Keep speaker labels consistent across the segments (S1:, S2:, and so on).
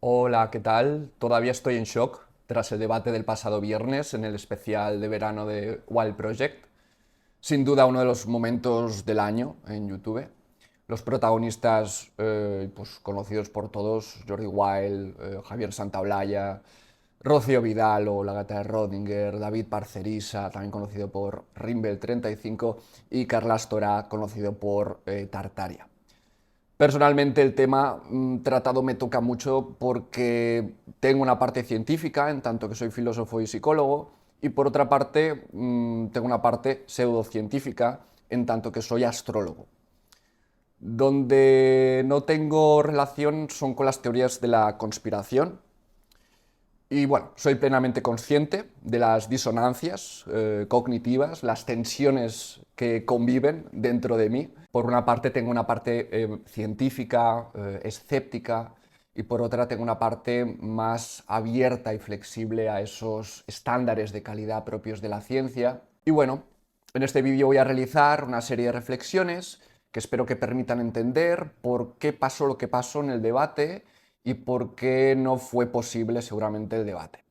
S1: Hola, ¿qué tal? Todavía estoy en shock tras el debate del pasado viernes en el especial de verano de Wild Project. Sin duda uno de los momentos del año en YouTube. Los protagonistas, pues, conocidos por todos, Jordi Wild, Javier Santaolalla, Rocío Vidal o la gata de Rodinger, David Parcerisa, también conocido por Rimbel 35, y Carlas Torá, conocido por Tartaria. Personalmente el tema tratado me toca mucho porque tengo una parte científica, en tanto que soy filósofo y psicólogo, y por otra parte tengo una parte pseudocientífica, en tanto que soy astrólogo. Donde no tengo relación son con las teorías de la conspiración, y bueno, soy plenamente consciente de las disonancias cognitivas, las tensiones que conviven dentro de mí. Por una parte tengo una parte científica, escéptica, y por otra tengo una parte más abierta y flexible a esos estándares de calidad propios de la ciencia. Y bueno, en este vídeo voy a realizar una serie de reflexiones que espero que permitan entender por qué pasó lo que pasó en el debate y por qué no fue posible seguramente el debate.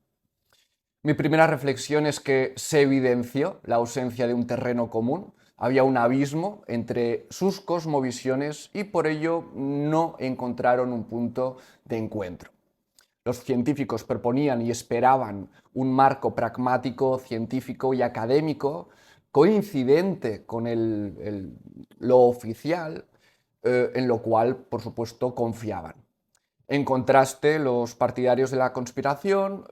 S1: Mi primera reflexión es que se evidenció la ausencia de un terreno común, había un abismo entre sus cosmovisiones y por ello no encontraron un punto de encuentro. Los científicos proponían y esperaban un marco pragmático, científico y académico coincidente con lo oficial, en lo cual, por supuesto, confiaban. En contraste, los partidarios de la conspiración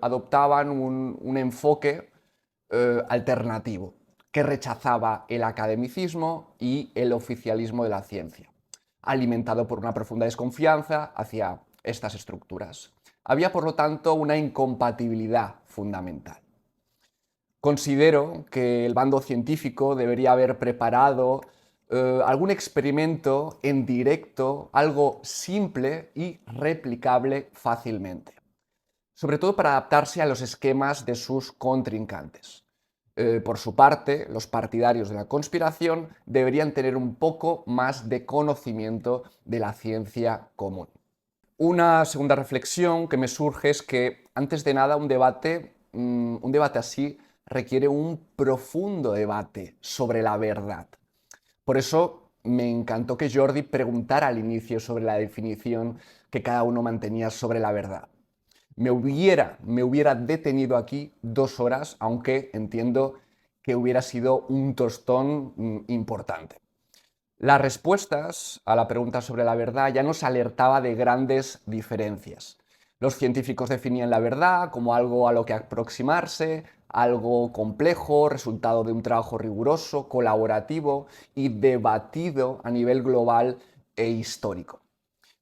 S1: adoptaban un enfoque alternativo que rechazaba el academicismo y el oficialismo de la ciencia, alimentado por una profunda desconfianza hacia estas estructuras. Había, por lo tanto, una incompatibilidad fundamental. Considero que el bando científico debería haber preparado algún experimento en directo, algo simple y replicable fácilmente, sobre todo para adaptarse a los esquemas de sus contrincantes. Por su parte, los partidarios de la conspiración deberían tener un poco más de conocimiento de la ciencia común. Una segunda reflexión que me surge es que, antes de nada, un debate así requiere un profundo debate sobre la verdad. Por eso me encantó que Jordi preguntara al inicio sobre la definición que cada uno mantenía sobre la verdad. Me hubiera detenido aquí 2 horas, aunque entiendo que hubiera sido un tostón importante. Las respuestas a la pregunta sobre la verdad ya nos alertaba de grandes diferencias. Los científicos definían la verdad como algo a lo que aproximarse, algo complejo, resultado de un trabajo riguroso, colaborativo y debatido a nivel global e histórico.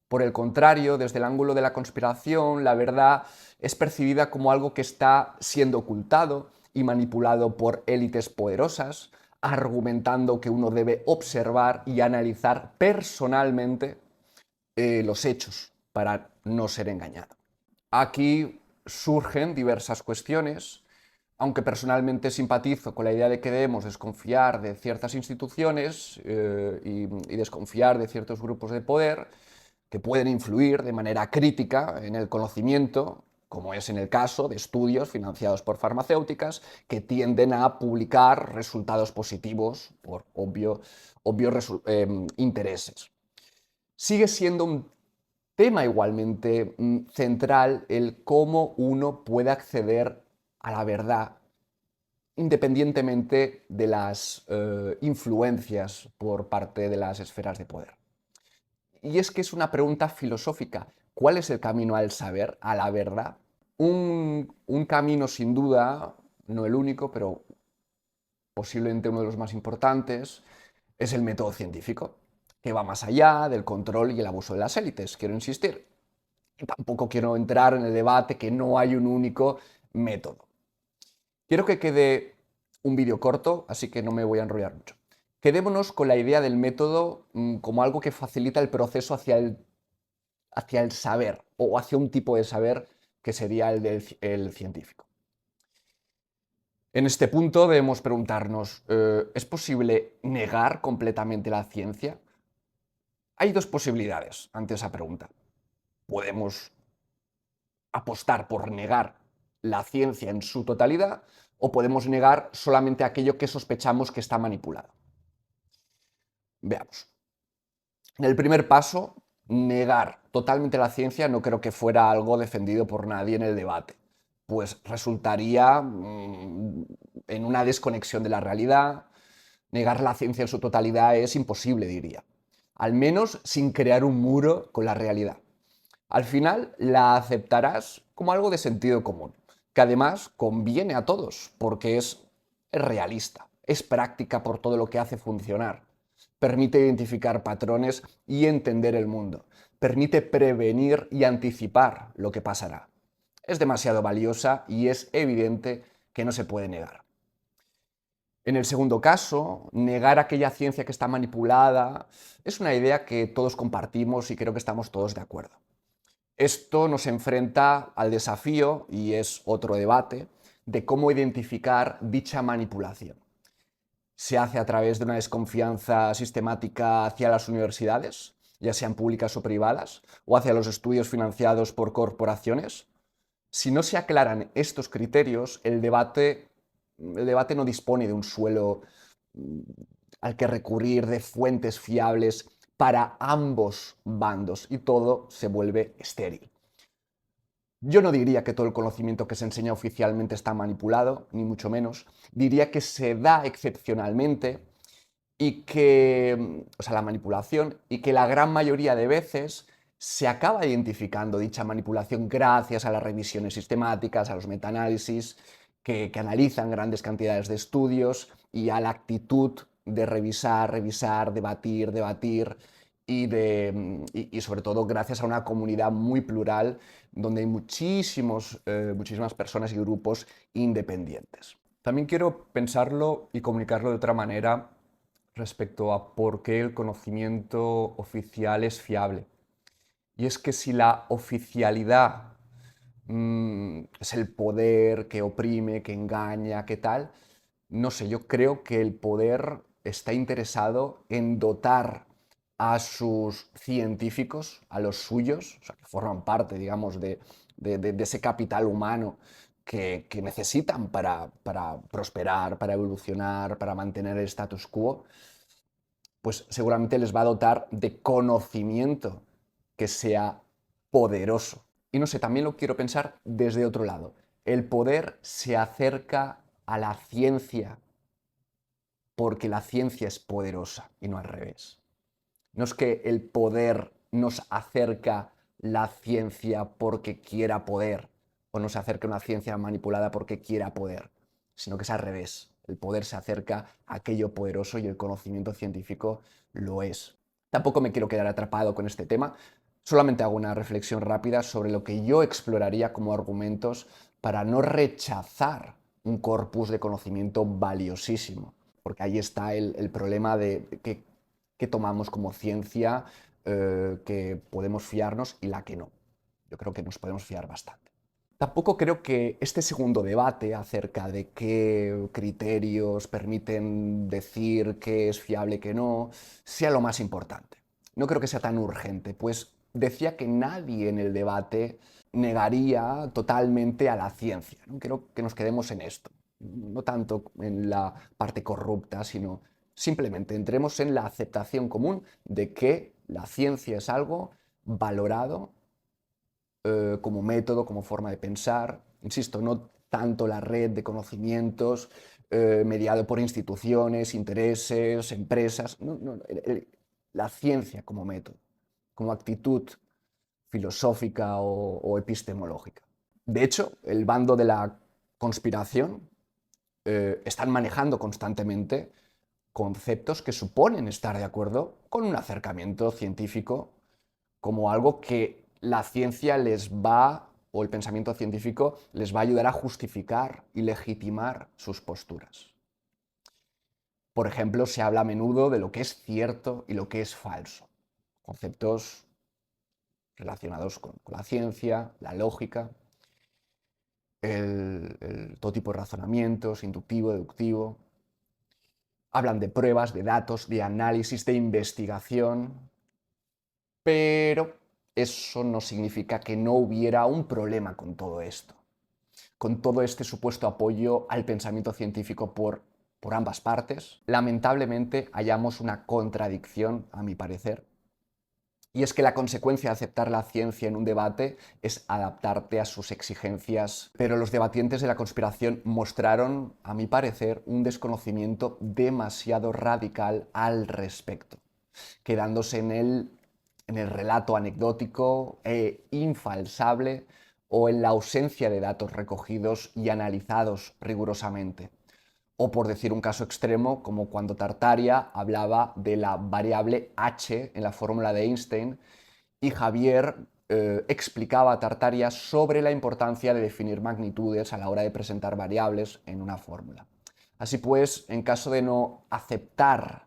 S1: Por el contrario, desde el ángulo de la conspiración, la verdad es percibida como algo que está siendo ocultado y manipulado por élites poderosas, argumentando que uno debe observar y analizar personalmente los hechos para no ser engañado. Aquí surgen diversas cuestiones, aunque personalmente simpatizo con la idea de que debemos desconfiar de ciertas instituciones y desconfiar de ciertos grupos de poder que pueden influir de manera crítica en el conocimiento, como es en el caso de estudios financiados por farmacéuticas que tienden a publicar resultados positivos por obvios intereses. Sigue siendo un tema igualmente central el cómo uno puede acceder a la verdad independientemente de las influencias por parte de las esferas de poder. Y es que es una pregunta filosófica. ¿Cuál es el camino al saber, a la verdad? Un camino sin duda, no el único, pero posiblemente uno de los más importantes, es el método científico, que va más allá del control y el abuso de las élites, quiero insistir. Y tampoco quiero entrar en el debate que no hay un único método. Quiero que quede un vídeo corto, así que no me voy a enrollar mucho. Quedémonos con la idea del método como algo que facilita el proceso hacia el saber o hacia un tipo de saber que sería el científico. En este punto debemos preguntarnos, ¿es posible negar completamente la ciencia? Hay dos posibilidades ante esa pregunta. Podemos apostar por negar la ciencia en su totalidad o podemos negar solamente aquello que sospechamos que está manipulado. Veamos. En el primer paso, negar totalmente la ciencia no creo que fuera algo defendido por nadie en el debate, pues resultaría en una desconexión de la realidad. Negar la ciencia en su totalidad es imposible, diría, al menos sin crear un muro con la realidad. Al final la aceptarás como algo de sentido común, que además conviene a todos, porque es realista, es práctica por todo lo que hace funcionar. Permite identificar patrones y entender el mundo. Permite prevenir y anticipar lo que pasará. Es demasiado valiosa y es evidente que no se puede negar. En el segundo caso, negar aquella ciencia que está manipulada es una idea que todos compartimos y creo que estamos todos de acuerdo. Esto nos enfrenta al desafío, y es otro debate, de cómo identificar dicha manipulación. ¿Se hace a través de una desconfianza sistemática hacia las universidades, ya sean públicas o privadas, o hacia los estudios financiados por corporaciones? Si no se aclaran estos criterios, el debate no dispone de un suelo al que recurrir, de fuentes fiables para ambos bandos, y todo se vuelve estéril. Yo no diría que todo el conocimiento que se enseña oficialmente está manipulado, ni mucho menos. Diría que se da excepcionalmente y que, o sea, la manipulación, y que la gran mayoría de veces se acaba identificando dicha manipulación gracias a las revisiones sistemáticas, a los metaanálisis que analizan grandes cantidades de estudios y a la actitud de revisar, revisar, debatir, debatir y sobre todo gracias a una comunidad muy plural donde hay muchísimas personas y grupos independientes. También quiero pensarlo y comunicarlo de otra manera respecto a por qué el conocimiento oficial es fiable. Y es que si la oficialidad es el poder que oprime, que engaña, que tal, no sé, yo creo que el poder está interesado en dotar a sus científicos, a los suyos, o sea, que forman parte, digamos, de ese capital humano que necesitan para prosperar, para evolucionar, para mantener el status quo, pues seguramente les va a dotar de conocimiento que sea poderoso. Y no sé, también lo quiero pensar desde otro lado. El poder se acerca a la ciencia porque la ciencia es poderosa y no al revés. No es que el poder nos acerca la ciencia porque quiera poder o nos acerca una ciencia manipulada porque quiera poder, sino que es al revés. El poder se acerca a aquello poderoso y el conocimiento científico lo es. Tampoco me quiero quedar atrapado con este tema, solamente hago una reflexión rápida sobre lo que yo exploraría como argumentos para no rechazar un corpus de conocimiento valiosísimo, porque ahí está el problema de que tomamos como ciencia, que podemos fiarnos y la que no. Yo creo que nos podemos fiar bastante. Tampoco creo que este segundo debate acerca de qué criterios permiten decir qué es fiable y qué no, sea lo más importante. No creo que sea tan urgente, pues decía que nadie en el debate negaría totalmente a la ciencia. No quiero que nos quedemos en esto, no tanto en la parte corrupta, sino simplemente entremos en la aceptación común de que la ciencia es algo valorado como método, como forma de pensar. Insisto, no tanto la red de conocimientos mediado por instituciones, intereses, empresas. No, no, la ciencia como método, como actitud filosófica o epistemológica. De hecho, el bando de la conspiración están manejando constantemente conceptos que suponen estar de acuerdo con un acercamiento científico como algo que la ciencia les va, o el pensamiento científico les va a ayudar a justificar y legitimar sus posturas. Por ejemplo, se habla a menudo de lo que es cierto y lo que es falso, conceptos relacionados con la ciencia, la lógica, todo tipo de razonamientos, inductivo, deductivo. Hablan de pruebas, de datos, de análisis, de investigación, pero eso no significa que no hubiera un problema con todo esto, con todo este supuesto apoyo al pensamiento científico por ambas partes. Lamentablemente hallamos una contradicción, a mi parecer, y es que la consecuencia de aceptar la ciencia en un debate es adaptarte a sus exigencias. Pero los debatientes de la conspiración mostraron, a mi parecer, un desconocimiento demasiado radical al respecto, quedándose en el relato anecdótico e infalsable o en la ausencia de datos recogidos y analizados rigurosamente. O por decir un caso extremo, como cuando Tartaglia hablaba de la variable h en la fórmula de Einstein y Javier explicaba a Tartaglia sobre la importancia de definir magnitudes a la hora de presentar variables en una fórmula. Así pues, en caso de no aceptar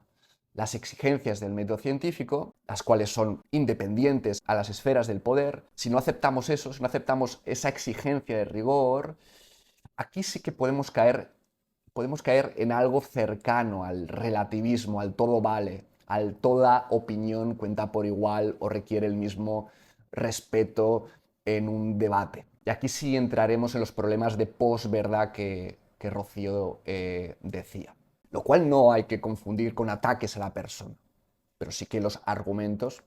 S1: las exigencias del método científico, las cuales son independientes a las esferas del poder, si no aceptamos eso, si no aceptamos esa exigencia de rigor, aquí sí que podemos caer en algo cercano al relativismo, al todo vale, al toda opinión cuenta por igual o requiere el mismo respeto en un debate. Y aquí sí entraremos en los problemas de posverdad que Rocío decía. Lo cual no hay que confundir con ataques a la persona, pero sí que los argumentos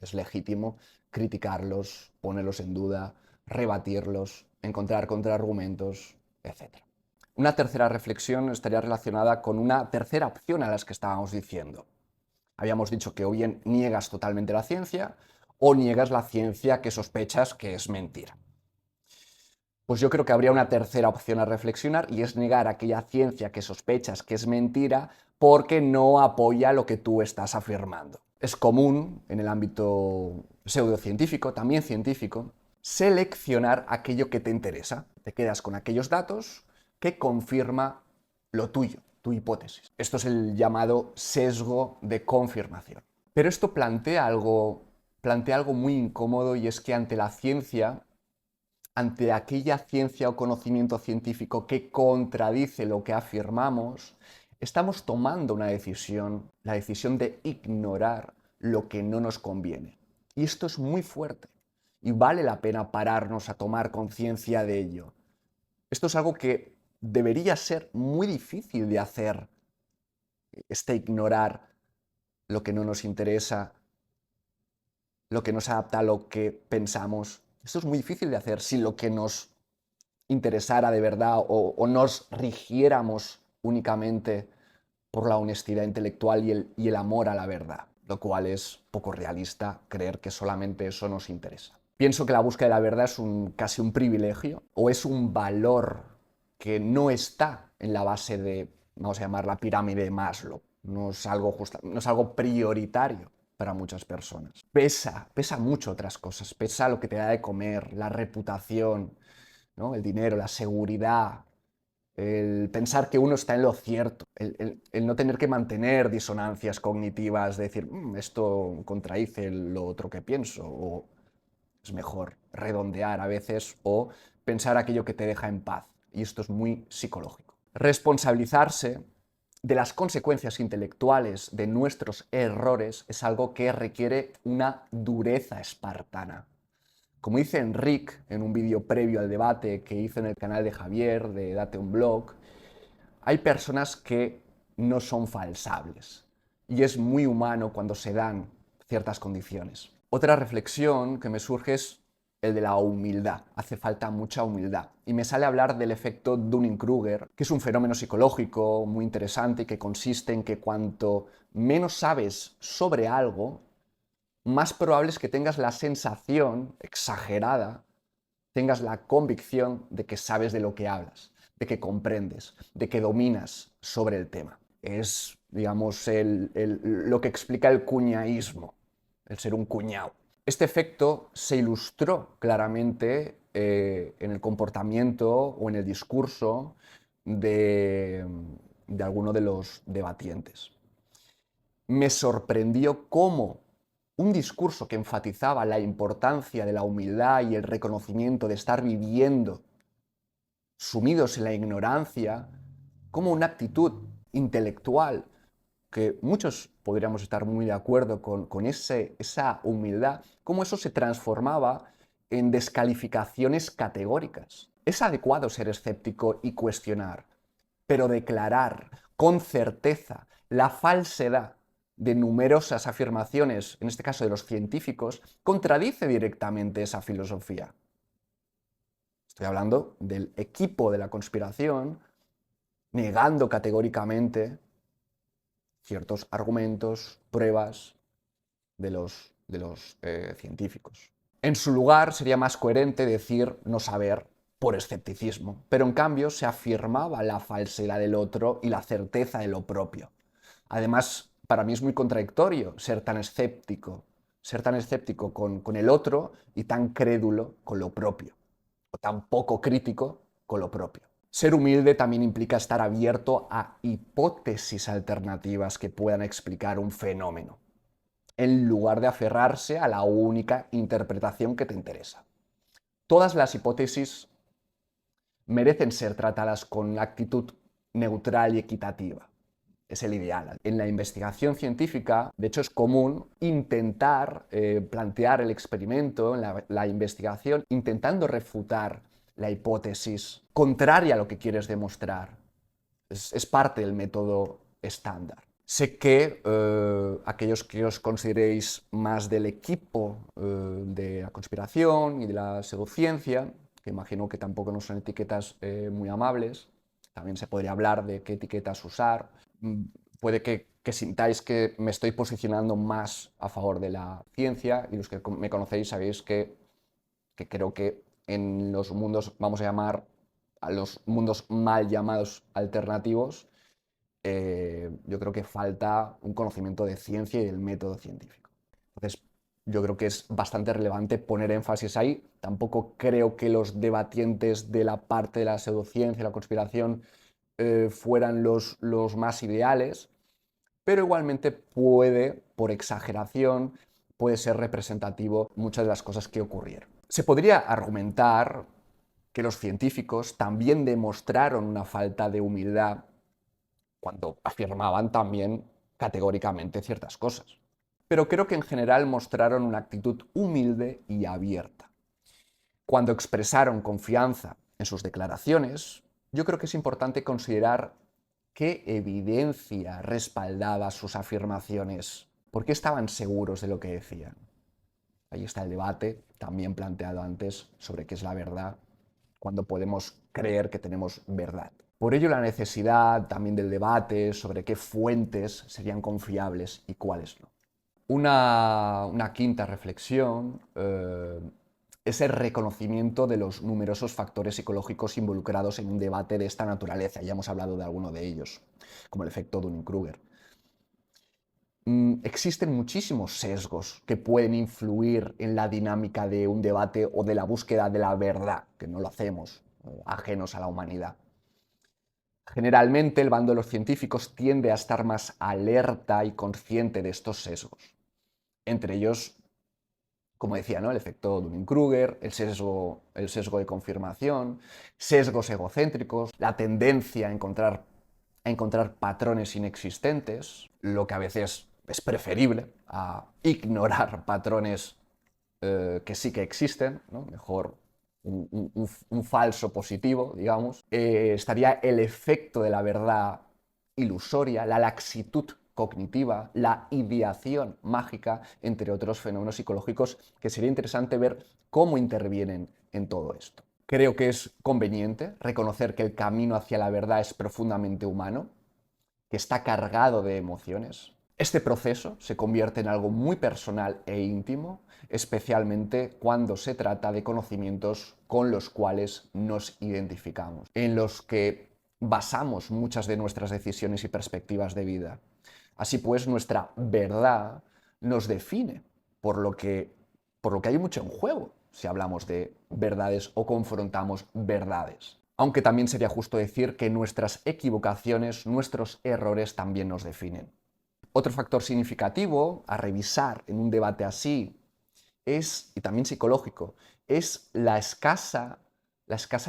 S1: es legítimo criticarlos, ponerlos en duda, rebatirlos, encontrar contraargumentos, etc. Una tercera reflexión estaría relacionada con una tercera opción a las que estábamos diciendo. Habíamos dicho que o bien niegas totalmente la ciencia o niegas la ciencia que sospechas que es mentira. Pues yo creo que habría una tercera opción a reflexionar y es negar aquella ciencia que sospechas que es mentira porque no apoya lo que tú estás afirmando. Es común en el ámbito pseudocientífico, también científico, seleccionar aquello que te interesa. Te quedas con aquellos datos que confirma lo tuyo, tu hipótesis. Esto es el llamado sesgo de confirmación. Pero esto plantea algo muy incómodo y es que ante aquella ciencia o conocimiento científico que contradice lo que afirmamos, estamos tomando una decisión, la decisión de ignorar lo que no nos conviene. Y esto es muy fuerte y vale la pena pararnos a tomar conciencia de ello. Esto es algo que debería ser muy difícil de hacer, ignorar lo que no nos interesa, lo que no se adapta a lo que pensamos. Esto es muy difícil de hacer si lo que nos interesara de verdad o nos rigiéramos únicamente por la honestidad intelectual y el amor a la verdad, lo cual es poco realista creer que solamente eso nos interesa. Pienso que la búsqueda de la verdad es casi un privilegio o es un valor que no está en la base de, vamos a llamar, la pirámide de Maslow. No es algo prioritario para muchas personas. Pesa mucho otras cosas. Pesa lo que te da de comer, la reputación, ¿no? El dinero, la seguridad, el pensar que uno está en lo cierto, el no tener que mantener disonancias cognitivas, de decir, esto contradice lo otro que pienso, o es mejor redondear a veces, o pensar aquello que te deja en paz. Y esto es muy psicológico. Responsabilizarse de las consecuencias intelectuales de nuestros errores es algo que requiere una dureza espartana. Como dice Enric en un vídeo previo al debate que hizo en el canal de Javier, de Date un Blog, hay personas que no son falsables y es muy humano cuando se dan ciertas condiciones. Otra reflexión que me surge es el de la humildad. Hace falta mucha humildad. Y me sale a hablar del efecto Dunning-Kruger, que es un fenómeno psicológico muy interesante y que consiste en que cuanto menos sabes sobre algo, más probable es que tengas la sensación exagerada, tengas la convicción de que sabes de lo que hablas, de que comprendes, de que dominas sobre el tema. Es, digamos, lo que explica el cuñaísmo, el ser un cuñado. Este efecto se ilustró claramente en el comportamiento o en el discurso de alguno de los debatientes. Me sorprendió cómo un discurso que enfatizaba la importancia de la humildad y el reconocimiento de estar viviendo sumidos en la ignorancia, como una actitud intelectual que muchos podríamos estar muy de acuerdo con esa humildad, cómo eso se transformaba en descalificaciones categóricas. Es adecuado ser escéptico y cuestionar, pero declarar con certeza la falsedad de numerosas afirmaciones, en este caso de los científicos, contradice directamente esa filosofía. Estoy hablando del equipo de la conspiración negando categóricamente ciertos argumentos, pruebas de los científicos. En su lugar sería más coherente decir no saber por escepticismo, pero en cambio se afirmaba la falsedad del otro y la certeza de lo propio. Además, para mí es muy contradictorio ser tan escéptico con el otro y tan crédulo con lo propio, o tan poco crítico con lo propio. Ser humilde también implica estar abierto a hipótesis alternativas que puedan explicar un fenómeno, en lugar de aferrarse a la única interpretación que te interesa. Todas las hipótesis merecen ser tratadas con una actitud neutral y equitativa. Es el ideal. En la investigación científica, de hecho, es común intentar plantear el experimento, la investigación, intentando refutar la hipótesis contraria a lo que quieres demostrar. Es parte del método estándar. Sé que aquellos que os consideréis más del equipo de la conspiración y de la pseudociencia, que imagino que tampoco no son etiquetas muy amables, también se podría hablar de qué etiquetas usar. Puede que sintáis que me estoy posicionando más a favor de la ciencia, y los que me conocéis sabéis que creo que en los mundos, vamos a llamar a los mundos mal llamados alternativos, yo creo que falta un conocimiento de ciencia y del método científico. Entonces, yo creo que es bastante relevante poner énfasis ahí. Tampoco creo que los debatientes de la parte de la pseudociencia y la conspiración fueran los más ideales, pero igualmente puede, por exageración, puede ser representativo muchas de las cosas que ocurrieron. Se podría argumentar que los científicos también demostraron una falta de humildad cuando afirmaban también categóricamente ciertas cosas. Pero creo que en general mostraron una actitud humilde y abierta. Cuando expresaron confianza en sus declaraciones, yo creo que es importante considerar qué evidencia respaldaba sus afirmaciones, por qué estaban seguros de lo que decían. Ahí está el debate, también planteado antes, sobre qué es la verdad, cuando podemos creer que tenemos verdad. Por ello la necesidad también del debate sobre qué fuentes serían confiables y cuáles no. Una quinta reflexión es el reconocimiento de los numerosos factores psicológicos involucrados en un debate de esta naturaleza. Ya hemos hablado de alguno de ellos, como el efecto Dunning-Kruger. Existen muchísimos sesgos que pueden influir en la dinámica de un debate o de la búsqueda de la verdad, que no lo hacemos, ajenos a la humanidad. Generalmente el bando de los científicos tiende a estar más alerta y consciente de estos sesgos. Entre ellos, como decía, ¿no?, el efecto Dunning-Kruger, el sesgo de confirmación, sesgos egocéntricos, la tendencia a encontrar patrones inexistentes, lo que a veces es preferible a ignorar patrones que sí que existen, ¿no? Mejor un falso positivo, digamos. Estaría el efecto de la verdad ilusoria, la laxitud cognitiva, la ideación mágica, entre otros fenómenos psicológicos que sería interesante ver cómo intervienen en todo esto. Creo que es conveniente reconocer que el camino hacia la verdad es profundamente humano, que está cargado de emociones. Este proceso se convierte en algo muy personal e íntimo, especialmente cuando se trata de conocimientos con los cuales nos identificamos, en los que basamos muchas de nuestras decisiones y perspectivas de vida. Así pues, nuestra verdad nos define, por lo que hay mucho en juego si hablamos de verdades o confrontamos verdades. Aunque también sería justo decir que nuestras equivocaciones, nuestros errores también nos definen. Otro factor significativo a revisar en un debate así es, y también psicológico, es la escasa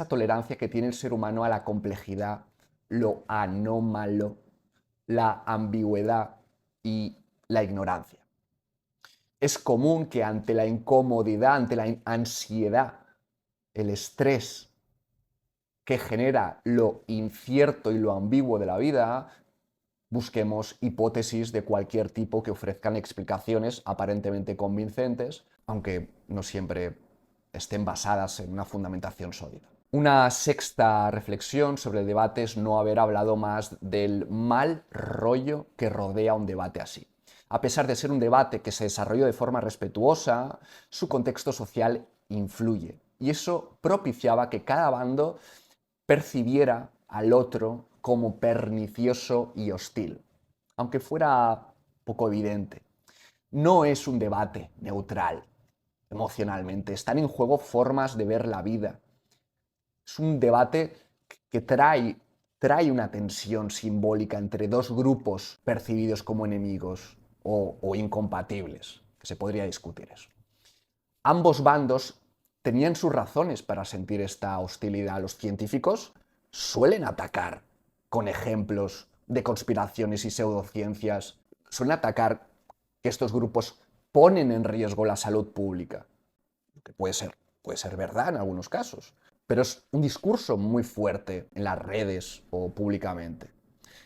S1: tolerancia que tiene el ser humano a la complejidad, lo anómalo, la ambigüedad y la ignorancia. Es común que ante la incomodidad, ante la ansiedad, el estrés que genera lo incierto y lo ambiguo de la vida, busquemos hipótesis de cualquier tipo que ofrezcan explicaciones aparentemente convincentes, aunque no siempre estén basadas en una fundamentación sólida. Una sexta reflexión sobre el debate es no haber hablado más del mal rollo que rodea un debate así. A pesar de ser un debate que se desarrolló de forma respetuosa, su contexto social influye. Y eso propiciaba que cada bando percibiera al otro como pernicioso y hostil, aunque fuera poco evidente. No es un debate neutral emocionalmente, están en juego formas de ver la vida. Es un debate que trae una tensión simbólica entre dos grupos percibidos como enemigos o incompatibles, que se podría discutir eso. Ambos bandos tenían sus razones para sentir esta hostilidad. Los científicos suelen atacar con ejemplos de conspiraciones y pseudociencias, suelen atacar que estos grupos ponen en riesgo la salud pública, que puede ser verdad en algunos casos, pero es un discurso muy fuerte en las redes o públicamente.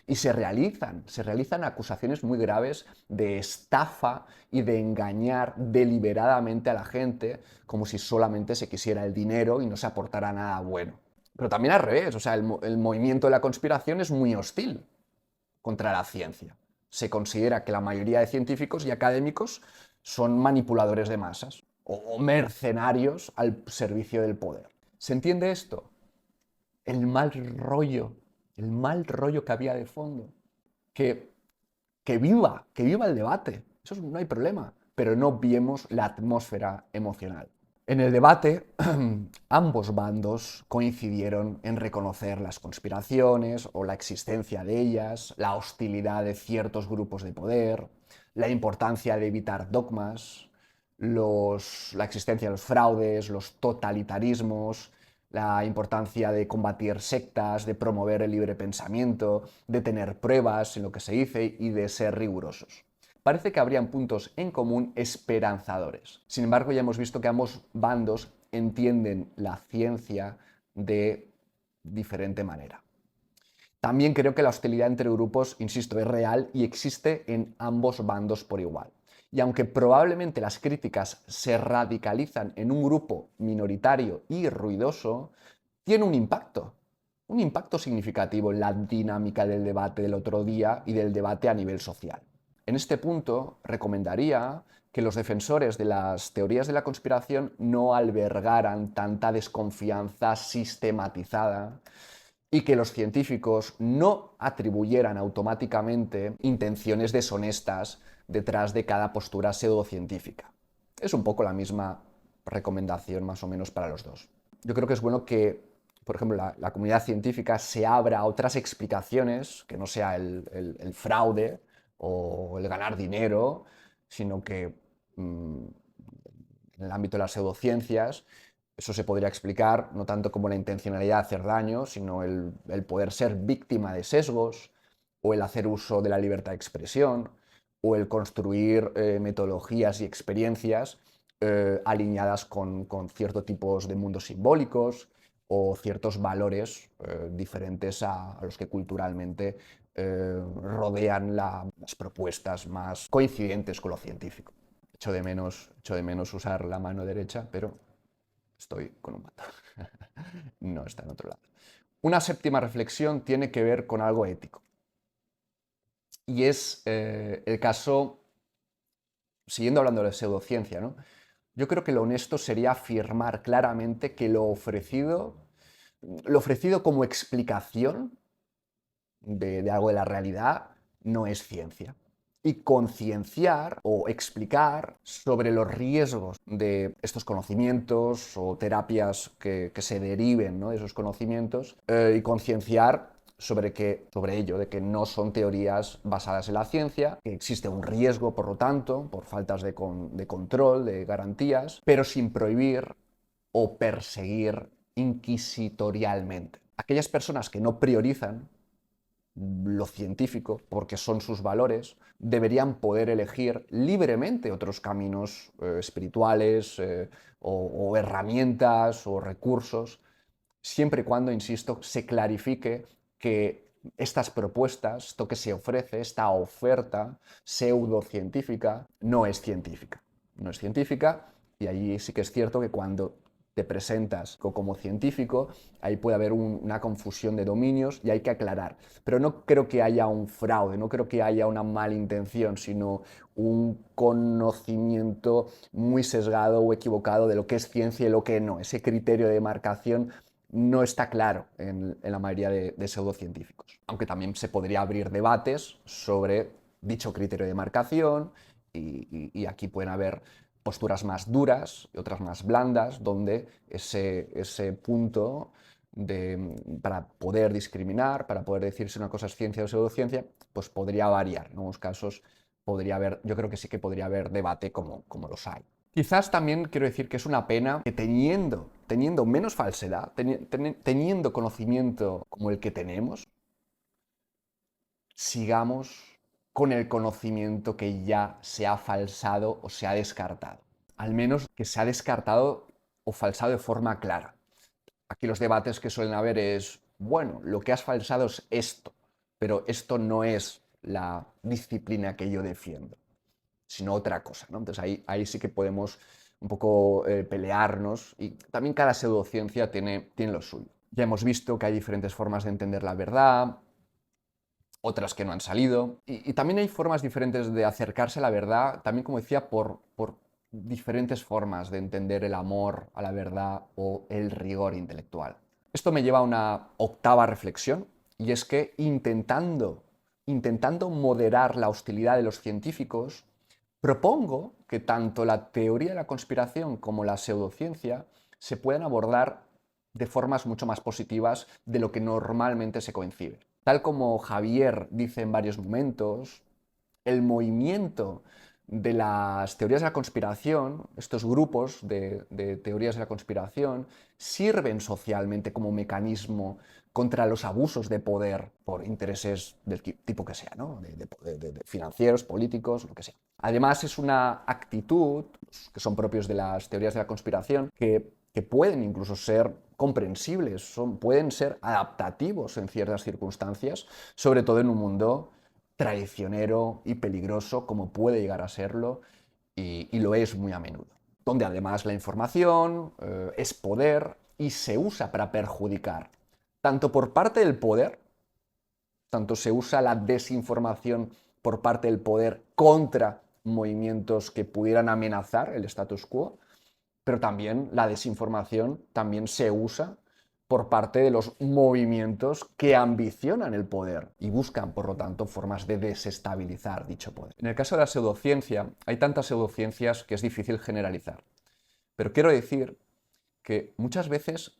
S1: Y se realizan acusaciones muy graves de estafa y de engañar deliberadamente a la gente como si solamente se quisiera el dinero y no se aportara nada bueno. Pero también al revés, o sea, el movimiento de la conspiración es muy hostil contra la ciencia. Se considera que la mayoría de científicos y académicos son manipuladores de masas o mercenarios al servicio del poder. ¿Se entiende esto? El mal rollo, el mal rollo que había de fondo. Que, que viva el debate, eso no hay problema, pero no obviemos la atmósfera emocional. En el debate, ambos bandos coincidieron en reconocer las conspiraciones o la existencia de ellas, la hostilidad de ciertos grupos de poder, la importancia de evitar dogmas, la existencia de los fraudes, los totalitarismos, la importancia de combatir sectas, de promover el libre pensamiento, de tener pruebas en lo que se dice y de ser rigurosos. Parece que habrían puntos en común esperanzadores. Sin embargo, ya hemos visto que ambos bandos entienden la ciencia de diferente manera. También creo que la hostilidad entre grupos, insisto, es real y existe en ambos bandos por igual. Y aunque probablemente las críticas se radicalizan en un grupo minoritario y ruidoso, tiene un impacto significativo en la dinámica del debate del otro día y del debate a nivel social. En este punto, recomendaría que los defensores de las teorías de la conspiración no albergaran tanta desconfianza sistematizada y que los científicos no atribuyeran automáticamente intenciones deshonestas detrás de cada postura pseudocientífica. Es un poco la misma recomendación más o menos para los dos. Yo creo que es bueno que, por ejemplo, la comunidad científica se abra a otras explicaciones, que no sea el fraude o el ganar dinero, sino que en el ámbito de las pseudociencias eso se podría explicar no tanto como la intencionalidad de hacer daño, sino el poder ser víctima de sesgos, o el hacer uso de la libertad de expresión, o el construir metodologías y experiencias alineadas con ciertos tipos de mundos simbólicos o ciertos valores diferentes a los que culturalmente rodean las propuestas más coincidentes con lo científico. Echo de menos usar la mano derecha, pero estoy con un botón. No está en otro lado. Una séptima reflexión tiene que ver con algo ético. Y es el caso, siguiendo hablando de pseudociencia, ¿no? Yo creo que lo honesto sería afirmar claramente que lo ofrecido como explicación de algo de la realidad no es ciencia. Y concienciar o explicar sobre los riesgos de estos conocimientos o terapias que se deriven, ¿no?, de esos conocimientos, y concienciar sobre ello, de que no son teorías basadas en la ciencia, que existe un riesgo, por lo tanto, por faltas de control, de garantías, pero sin prohibir o perseguir inquisitorialmente. Aquellas personas que no priorizan lo científico, porque son sus valores, deberían poder elegir libremente otros caminos espirituales o herramientas o recursos, siempre y cuando, insisto, se clarifique que estas propuestas, esto que se ofrece, esta oferta pseudocientífica, no es científica. No es científica, y allí sí que es cierto que cuando te presentas como científico, ahí puede haber una confusión de dominios y hay que aclarar. Pero no creo que haya un fraude, no creo que haya una mala intención, sino un conocimiento muy sesgado o equivocado de lo que es ciencia y lo que no. Ese criterio de demarcación no está claro en la mayoría de pseudocientíficos. Aunque también se podría abrir debates sobre dicho criterio de demarcación y aquí pueden haber posturas más duras y otras más blandas, donde ese punto para poder discriminar, para poder decir si una cosa es ciencia o pseudociencia, pues podría variar. En algunos casos podría haber, yo creo que sí que podría haber debate como los hay. Quizás también quiero decir que es una pena que teniendo menos falsedad, teniendo conocimiento como el que tenemos, sigamos con el conocimiento que ya se ha falsado o se ha descartado. Al menos que se ha descartado o falsado de forma clara. Aquí los debates que suelen haber es, bueno, lo que has falsado es esto, pero esto no es la disciplina que yo defiendo, sino otra cosa, ¿no? Entonces ahí sí que podemos un poco pelearnos, y también cada pseudociencia tiene lo suyo. Ya hemos visto que hay diferentes formas de entender la verdad, otras que no han salido, y también hay formas diferentes de acercarse a la verdad, también como decía, por diferentes formas de entender el amor a la verdad o el rigor intelectual. Esto me lleva a una octava reflexión, y es que intentando moderar la hostilidad de los científicos, propongo que tanto la teoría de la conspiración como la pseudociencia se puedan abordar de formas mucho más positivas de lo que normalmente se concibe. Tal como Javier dice en varios momentos, el movimiento de las teorías de la conspiración, estos grupos de teorías de la conspiración, sirven socialmente como mecanismo contra los abusos de poder por intereses del tipo que sea, ¿no? de financieros, políticos, lo que sea. Además, es una actitud que son propios de las teorías de la conspiración que pueden incluso ser comprensibles, pueden ser adaptativos en ciertas circunstancias, sobre todo en un mundo traicionero y peligroso como puede llegar a serlo, y lo es muy a menudo, donde además la información es poder y se usa para perjudicar, tanto por parte del poder, tanto se usa la desinformación por parte del poder contra movimientos que pudieran amenazar el status quo, pero también la desinformación también se usa por parte de los movimientos que ambicionan el poder y buscan, por lo tanto, formas de desestabilizar dicho poder. En el caso de la pseudociencia, hay tantas pseudociencias que es difícil generalizar. Pero quiero decir que muchas veces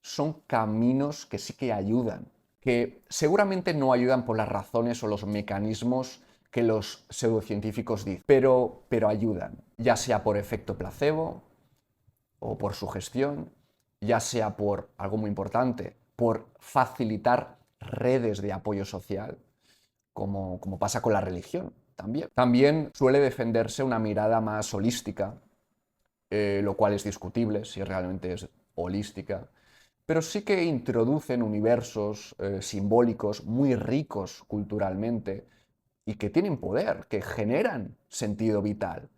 S1: son caminos que sí que ayudan, que seguramente no ayudan por las razones o los mecanismos que los pseudocientíficos dicen, pero ayudan, ya sea por efecto placebo o por sugestión, ya sea por algo muy importante, por facilitar redes de apoyo social, como pasa con la religión también. También suele defenderse una mirada más holística, lo cual es discutible si realmente es holística, pero sí que introducen universos simbólicos muy ricos culturalmente y que tienen poder, que generan sentido vital,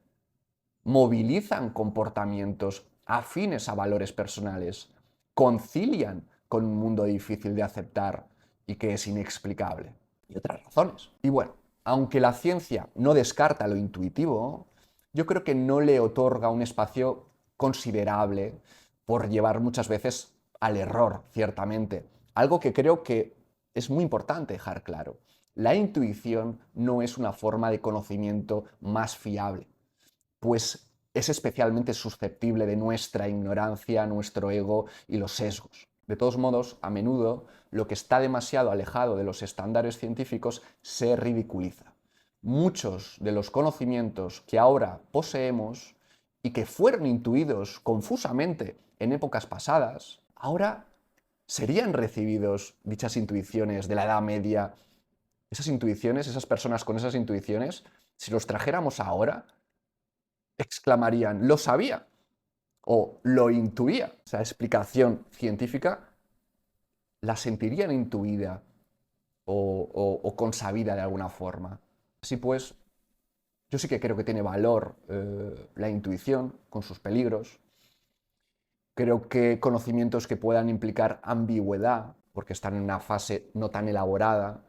S1: movilizan comportamientos afines a valores personales, concilian con un mundo difícil de aceptar y que es inexplicable, y otras razones. Y bueno, aunque la ciencia no descarta lo intuitivo, yo creo que no le otorga un espacio considerable por llevar muchas veces al error, ciertamente. Algo que creo que es muy importante dejar claro. La intuición no es una forma de conocimiento más fiable, pues es especialmente susceptible de nuestra ignorancia, nuestro ego y los sesgos. De todos modos, a menudo lo que está demasiado alejado de los estándares científicos se ridiculiza. Muchos de los conocimientos que ahora poseemos y que fueron intuidos confusamente en épocas pasadas, ahora serían recibidos dichas intuiciones de la Edad Media esas intuiciones, esas personas con esas intuiciones, si los trajéramos ahora, exclamarían, lo sabía o lo intuía. Esa explicación científica la sentirían intuida o consabida de alguna forma. Así pues, yo sí que creo que tiene valor la intuición con sus peligros. Creo que conocimientos que puedan implicar ambigüedad, porque están en una fase no tan elaborada,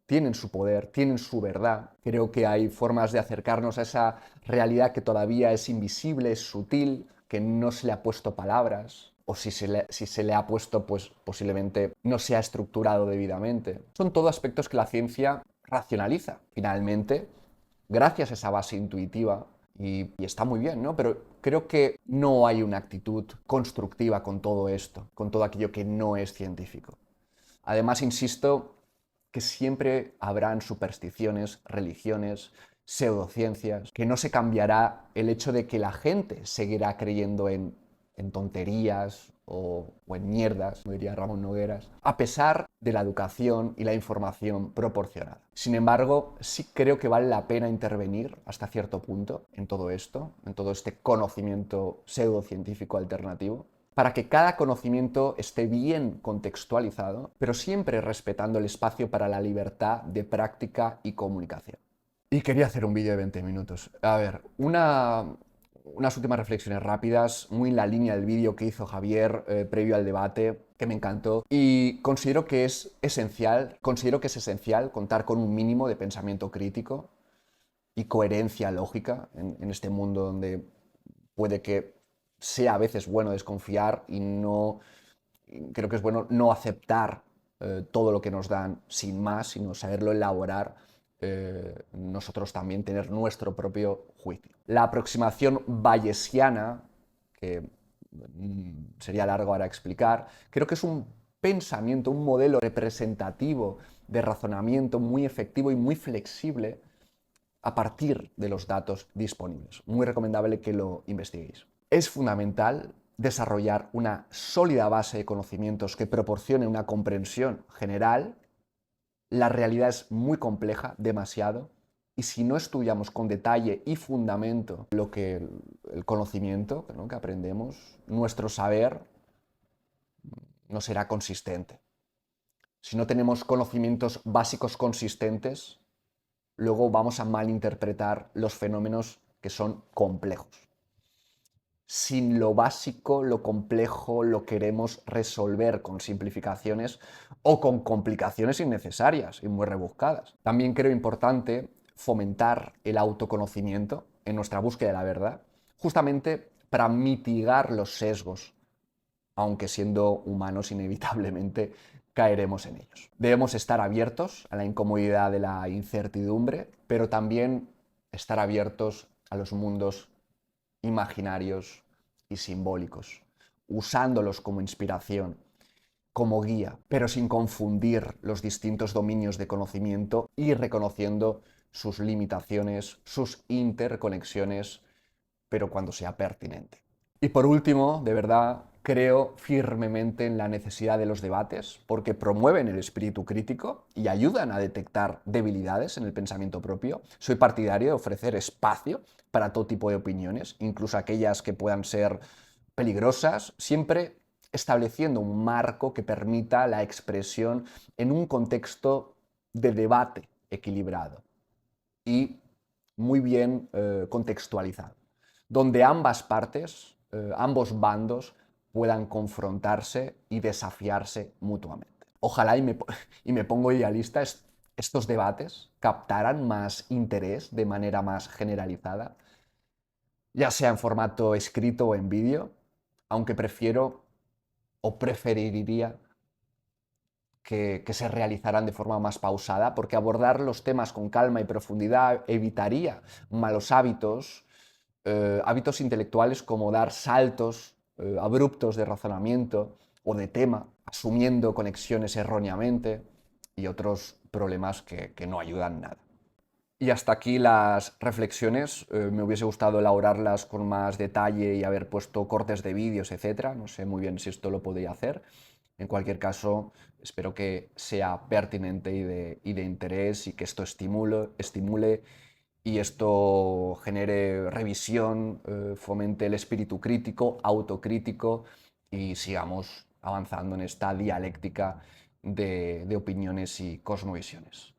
S1: tienen su poder, tienen su verdad. Creo que hay formas de acercarnos a esa realidad que todavía es invisible, es sutil, que no se le ha puesto palabras, o si se le ha puesto, pues posiblemente no se ha estructurado debidamente. Son todos aspectos que la ciencia racionaliza. Finalmente, gracias a esa base intuitiva, y está muy bien, ¿no? Pero creo que no hay una actitud constructiva con todo esto, con todo aquello que no es científico. Además, insisto que siempre habrán supersticiones, religiones, pseudociencias, que no se cambiará el hecho de que la gente seguirá creyendo en tonterías o en mierdas, como diría Ramón Nogueras, a pesar de la educación y la información proporcionada. Sin embargo, sí creo que vale la pena intervenir hasta cierto punto en todo esto, en todo este conocimiento pseudocientífico alternativo, para que cada conocimiento esté bien contextualizado, pero siempre respetando el espacio para la libertad de práctica y comunicación. Y quería hacer un vídeo de 20 minutos. A ver, unas últimas reflexiones rápidas, muy en la línea del vídeo que hizo Javier previo al debate, que me encantó. Y considero que es esencial contar con un mínimo de pensamiento crítico y coherencia lógica en este mundo donde puede que sea a veces bueno desconfiar y no creo que es bueno no aceptar todo lo que nos dan sin más, sino saberlo elaborar, nosotros también tener nuestro propio juicio. La aproximación bayesiana, que sería largo ahora explicar, creo que es un pensamiento, un modelo representativo de razonamiento muy efectivo y muy flexible a partir de los datos disponibles. Muy recomendable que lo investiguéis. Es fundamental desarrollar una sólida base de conocimientos que proporcione una comprensión general. La realidad es muy compleja, demasiado, y si no estudiamos con detalle y fundamento lo que el conocimiento, ¿no?, que aprendemos, nuestro saber no será consistente. Si no tenemos conocimientos básicos consistentes, luego vamos a malinterpretar los fenómenos que son complejos. Sin lo básico, lo complejo, lo queremos resolver con simplificaciones o con complicaciones innecesarias y muy rebuscadas. También creo importante fomentar el autoconocimiento en nuestra búsqueda de la verdad, justamente para mitigar los sesgos, aunque siendo humanos inevitablemente caeremos en ellos. Debemos estar abiertos a la incomodidad de la incertidumbre, pero también estar abiertos a los mundos imaginarios y simbólicos, usándolos como inspiración, como guía, pero sin confundir los distintos dominios de conocimiento y reconociendo sus limitaciones, sus interconexiones, pero cuando sea pertinente. Y por último, de verdad, creo firmemente en la necesidad de los debates porque promueven el espíritu crítico y ayudan a detectar debilidades en el pensamiento propio. Soy partidario de ofrecer espacio para todo tipo de opiniones, incluso aquellas que puedan ser peligrosas, siempre estableciendo un marco que permita la expresión en un contexto de debate equilibrado y muy bien contextualizado, donde ambas partes, ambos bandos, puedan confrontarse y desafiarse mutuamente. Ojalá, y me pongo idealista, estos debates captaran más interés de manera más generalizada, ya sea en formato escrito o en vídeo, aunque prefiero o preferiría que se realizaran de forma más pausada, porque abordar los temas con calma y profundidad evitaría malos hábitos, hábitos intelectuales como dar saltos abruptos de razonamiento o de tema, asumiendo conexiones erróneamente y otros problemas que no ayudan nada. Y hasta aquí las reflexiones. Me hubiese gustado elaborarlas con más detalle y haber puesto cortes de vídeos, etcétera. No sé muy bien si esto lo podría hacer. En cualquier caso, espero que sea pertinente y de interés y que esto estimule y esto genere revisión, fomente el espíritu crítico, autocrítico y sigamos avanzando en esta dialéctica de opiniones y cosmovisiones.